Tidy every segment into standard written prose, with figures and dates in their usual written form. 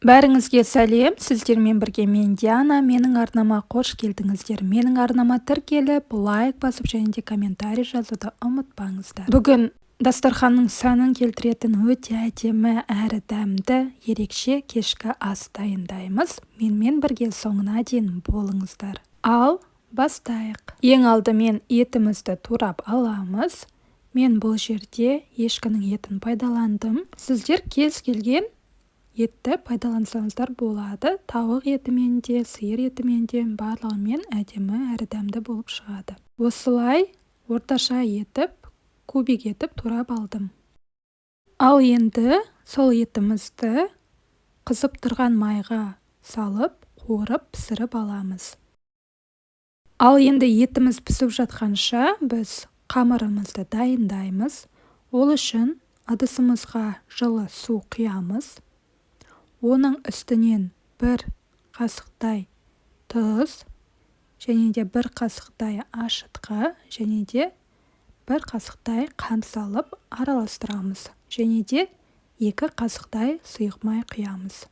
Бәріңізге сәлем, сіздермен бірге мен Диана, менің арнама қош келдіңіздер. Менің арнама тіркеліп, лайк басып және де комментарий жазуды ұмытпаңыздар. Бүгін дастарханның сәнін келтіретін өте әдемі әрі дәмді, ерекше кешкі ас дайындаймыз. Менімен бірге соңына дейін болыңыздар. Ал бастайық. Ең алдымен етімізді турап аламыз. Мен бұл жерде ешкінің етін пайдаландым. Сіздер кез келген етті пайдалансаңыздар болады. Тауық етімен де, сиыр етімен де барлығымен әдемі әрі дәмді болып шығады. Осылай орташа етіп, кубик етіп турап алдым. Ал енді сол етімізді қызып тұрған майға салып, қуырып, пісіріп аламыз. Ал енді етіміз пісіп жатқанша біз қамырымызды дайындаймыз. Ол үшін ыдысымызға жылы су құямыз. Оның үстінен бір қасықтай тұз, және де бір қасықтай ашытқы, және де бір қасықтай қант салып араластырамыз. Және де 2 қасықтай сұйық май құямыз.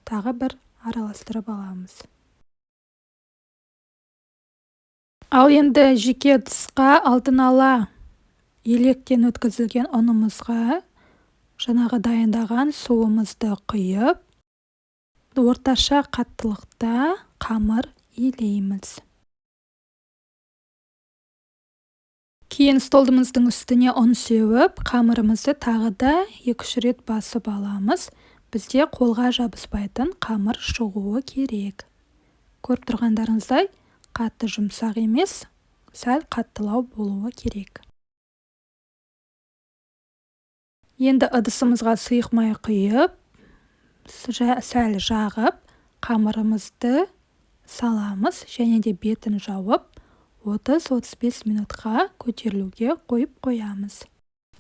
Тағы бір араластырып аламыз. Ал енді жеке ыдысқа алдын ала електен өткізілген ұнымызға жаңағы дайындаған суымызды құйып, орташа қаттылықта қамыр илейміз. Кейін столымыздың үстіне ұн сеуіп, қамырымызды тағы да 2-3 рет басып аламыз. Бізде қолға жабыспайтын қамыр шығуы керек. Көріп тұрғандарыңыздай, қатты жұмсақ емес, сәл қаттылау болуы керек. Енді ыдысымызға сұйық май құйып, сәл жағып, қамырымызды саламыз және де бетін жауып, 30-35 минутқа көтерілуге қойып қоямыз.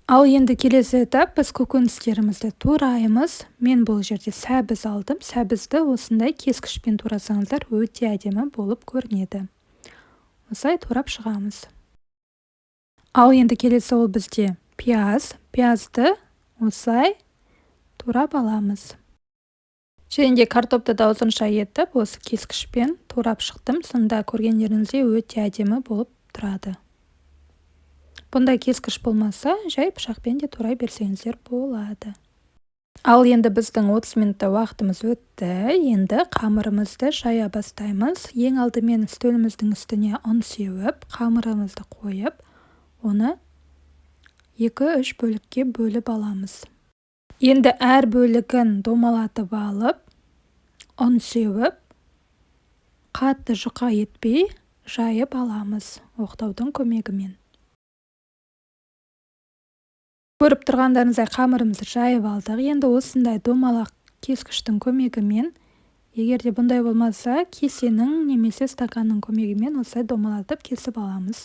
Ал енді келесі этап, біз көкөністерімізді тураймыз. Мен бұл жерде сәбіз алдым. Сәбізді осындай кескішпен турасаңыздар өте әдемі болып көрінеді. Осылай турап шығамыз. Ал енді келесі ол бізде пияз. Пиязды осылай турап аламыз. Және де картопты да ұзынша етіп, осы кескішпен турап шықтым. Сонда көргендеріңізде өте әдемі болып тұрады. Бұндай кескіш болмаса, жай пышақпен де турай берсеңіздер болады. Ал енді біздің 30 минутта уақытымыз өтті. Енді қамырымызды жая бастаймыз. Ең алдымен стөліміздің үстіне ұн сеуіп, қамырымызды қойып, оны 2-3 бөлікке бөліп аламыз. Енді әр бөлігін домалатып алып, ұн сеуіп, қатты жұқа етпей жайып аламыз оқтаудың көмегімен. Көріп тұрғандарыңыздай қамырымызды жайып алдық. Енді осындай домалақ кескіштің көмегімен, егер де бұндай болмаса, кесенің немесе стаканның көмегімен осылай домалатып кесіп аламыз.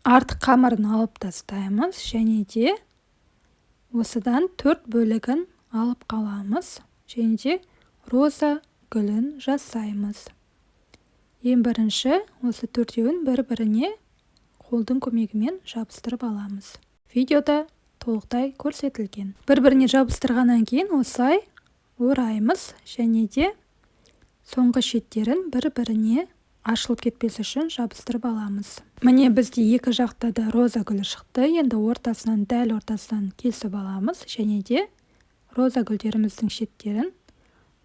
Артық қамырын алып тастаймыз және де осыдан 4 бөлігін алып қаламыз және де роза гүлін жасаймыз. Ең бірінші осы 4-еуін бір-біріне қолдың көмегімен жабыстырып аламыз. Видеода толықтай көрсетілген. Бір-біріне жабыстырғаннан кейін осылай ораймыз және де соңғы шеттерін бір-біріне ашылып кетпес үшін жабыстырып аламыз. Міне бізде 2 жақта да роза гүлі шықты. Енді ортасынан, дәл ортасынан кесіп аламыз және де роза гүлдеріміздің шеттерін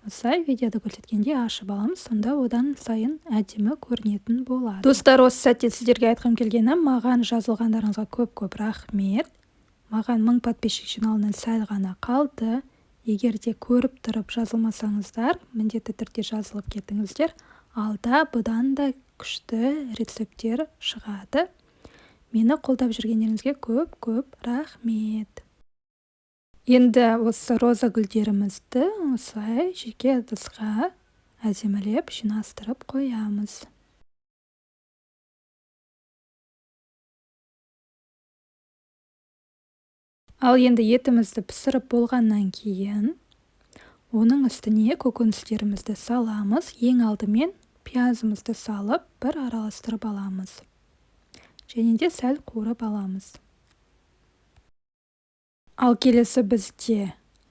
осылай видеода көрсеткенде ашып аламыз. Сонда одан сайын әдемі көрінетін болады. Достар, осы сәтте сіздерге айтқым келгені, маған жазылғандарыңызға көп-көп рахмет. Маған 1000 подписчик жиналуына сәл ғана қалды. Егер де көріп тұрып жазылмасаңыздар, міндетті түрде жазылып кетіңіздер. Алда бұдан да күшті рецепттер шығады. Мені қолдап жүргендеріңізге көп-көп рахмет. Енді осы роза гүлдерімізді осылай жеке ыдысқа әдемілеп жинастырып қоямыз. Ал енді етімізді пісіріп болғаннан кейін, оның үстіне көкөністерімізді саламыз. Ең алдымен пиязымызды салып, бір араластырып аламыз. Және де сәл қуырып аламыз. Ал келесі бізде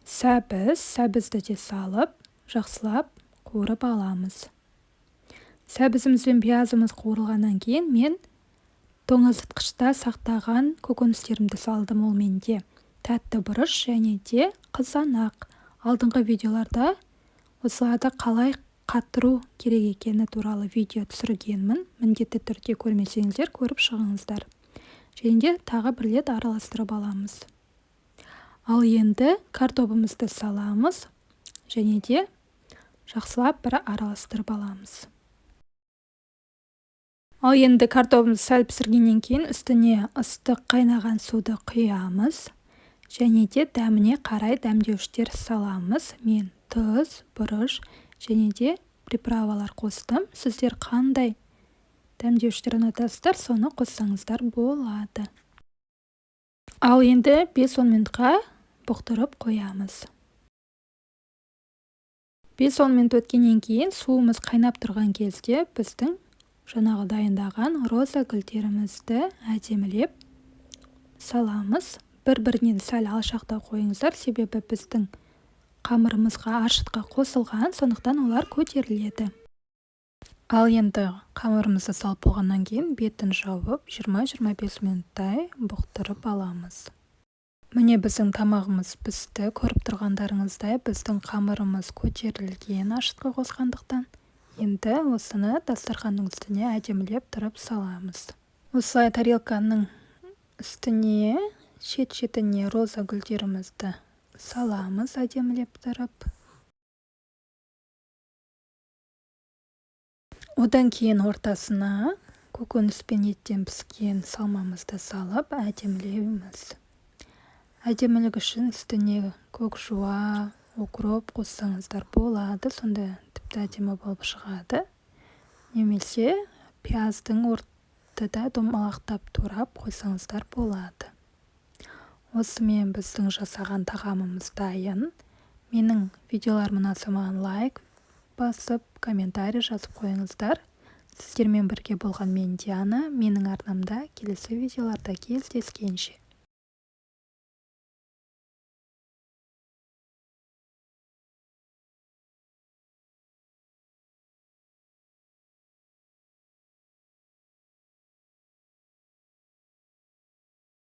сәбізді де салып, жақсылап қуырып аламыз. Сәбізіміз бен пиязымыз қуырылғаннан кейін мен тоңазытқышта сақтаған көкөністерімді салдым. Ол менде тәтті бұрыш және де қызанақ. Алдыңғы видеоларда осыларды қалай қаттыру керек екені туралы видео түсіргенмін. Міндетті түрде көрмесеңіздер көріп шығыңыздар. Және де тағы бір рет араластырып аламыз. Ал енді картобымызды саламыз және де жақсылап бір араластырып аламыз. Ал енді картобымызды сәл пісіргеннен кейін үстіне ыстық қайнаған суды құямыз және де дәміне қарай дәмдеуіштер саламыз. Мен тұз, бұрыш және де приправалар қостым. Сіздер қандай дәмдеуіштер ұнатасыздар, соны қоссаңыздар болады. Ал енді 5-10 минутқа бұқтырып қоямыз. 5-10 минут өткеннен кейін суымыз қайнап тұрған кезде біздің жаңағы дайындаған роза гүлдерімізді әдемілеп саламыз. Бір-бірінен сәл алшақтау қойыңыздар, себебі біздің қамырымызға ашытқы қосылған, сондықтан олар көтеріледі. Ал енді қамырымызды салып болғаннан кейін бетін жауып 20-25 минуттай бұқтырып аламыз. Міне біздің тамағымыз пісті. Көріп тұрғандарыңыздай біздің қамырымыз көтерілген ашытқы қосқандықтан. Енді осыны дастарханның үстіне әдемілеп тұрып саламыз. Осылай тарелканың үстіне шет-шетіне роза гүлдерімізді саламыз әдемілеп тұрып. Одан кейін ортасына көкөніс пен еттен піскен салмамызды салып әдемілейміз. Әдемілік үшін үстіне көк жуа, укроп қоссаңыздар болады, сонда тіпті әдемі болып шығады. Немесе пияздың ортада домалақтап турап қойсаңыздар болады. Осымен біздің жасаған тағамымыз дайын. Менің видеоларым ұнаса маған лайк басып, комментарий жазып қойыңыздар. Сіздермен бірге болған мен Диана. Менің арнамда келесі видеоларда кездескенше.